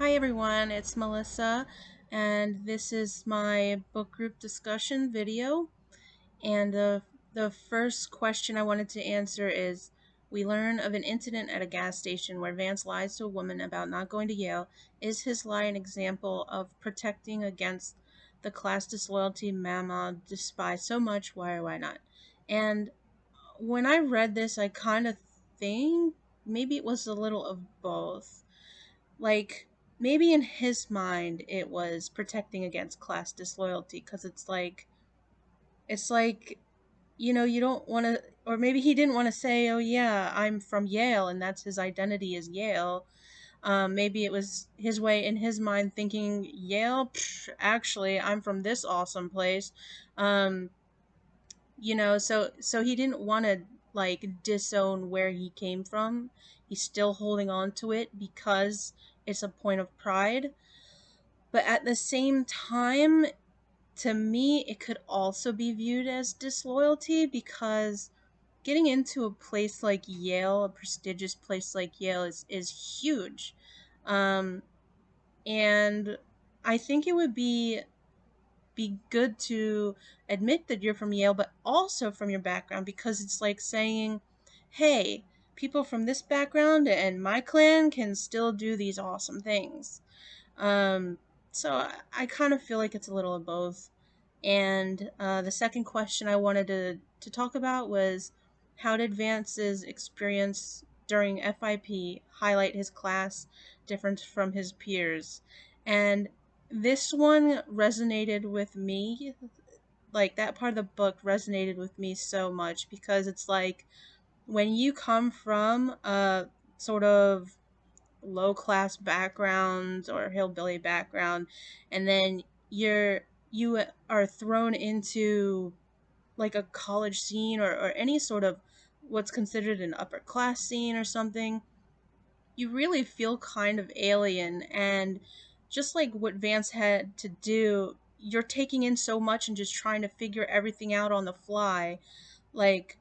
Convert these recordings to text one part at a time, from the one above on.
Hi everyone, it's Melissa, and this is my book group discussion video. And the first question I wanted to answer is, we learn of an incident at a gas station where Vance lies to a woman about not going to Yale. Is his lie an example of protecting against the class disloyalty Mama despised so much? Why or why not? And when I read this, I kind of think maybe it was a little of both. Like, maybe in his mind it was protecting against class disloyalty, because it's like you don't want to, or maybe he didn't want to say, oh yeah, I'm from Yale and that's his identity is Yale. Maybe it was his way in his mind thinking, Yale, psh, actually I'm from this awesome place. um so he didn't want to like disown where he came from. He's still holding on to it because it's a point of pride. But at the same time, to me, it could also be viewed as disloyalty, because getting into a place like Yale, a prestigious place like Yale, is huge. Um, and I think it would be good to admit that you're from Yale, but also from your background, because it's like saying, hey, people from this background and my clan can still do these awesome things. Um, so I kind of feel like it's a little of both. And the second question I wanted to talk about was, how did Vance's experience during FIP highlight his class difference from his peers? And this one resonated with me. Like, that part of the book resonated with me so much, because it's like, when you come from a sort of low class background or hillbilly background, and then you are thrown into like a college scene, or any sort of what's considered an upper class scene or something, you really feel kind of alien. And just like what Vance had to do, you're taking in so much and just trying to figure everything out on the fly. Like,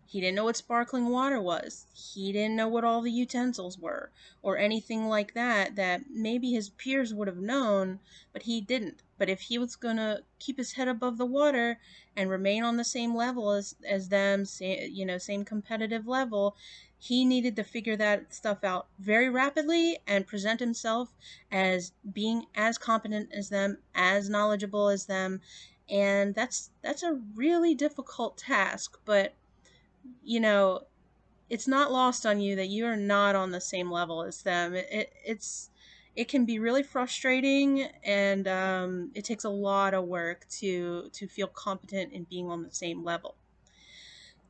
he didn't know what sparkling water was. He didn't know what all the utensils were, or anything like that, that maybe his peers would have known, but he didn't. But if he was going to keep his head above the water and remain on the same level as them, same competitive level, he needed to figure that stuff out very rapidly and present himself as being as competent as them, as knowledgeable as them. And that's a really difficult task, but you know, it's not lost on you that you are not on the same level as them. It can be really frustrating, and it takes a lot of work to feel competent in being on the same level.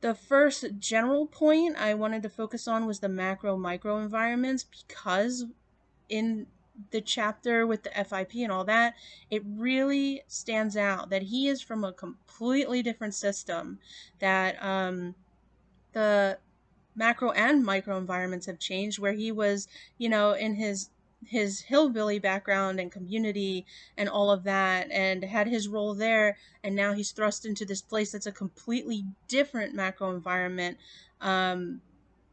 The first general point I wanted to focus on was the macro micro environments, because in the chapter with the FIP and all that, it really stands out that he is from a completely different system. That the macro and micro environments have changed, where he was, in his hillbilly background and community and all of that, and had his role there, and now he's thrust into this place that's a completely different macro environment, um,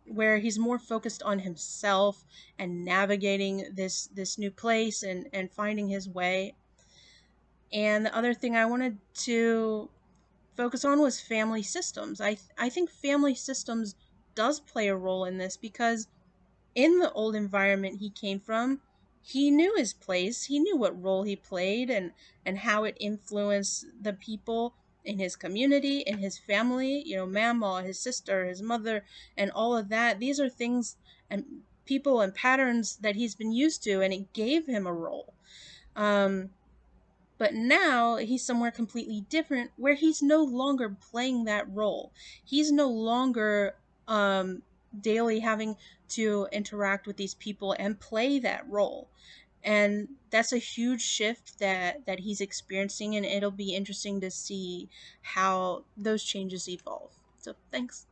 where he's more focused on himself and navigating this new place and finding his way. And the other thing I wanted to focus on was family systems. I think family systems does play a role in this, because in the old environment he came from, he knew his place, he knew what role he played, and how it influenced the people in his community, in his family, mama, his sister, his mother, and all of that. These are things and people and patterns that he's been used to, and it gave him a role. But now he's somewhere completely different, where he's no longer playing that role. He's no longer daily having to interact with these people and play that role. And that's a huge shift that he's experiencing, and it'll be interesting to see how those changes evolve. So thanks.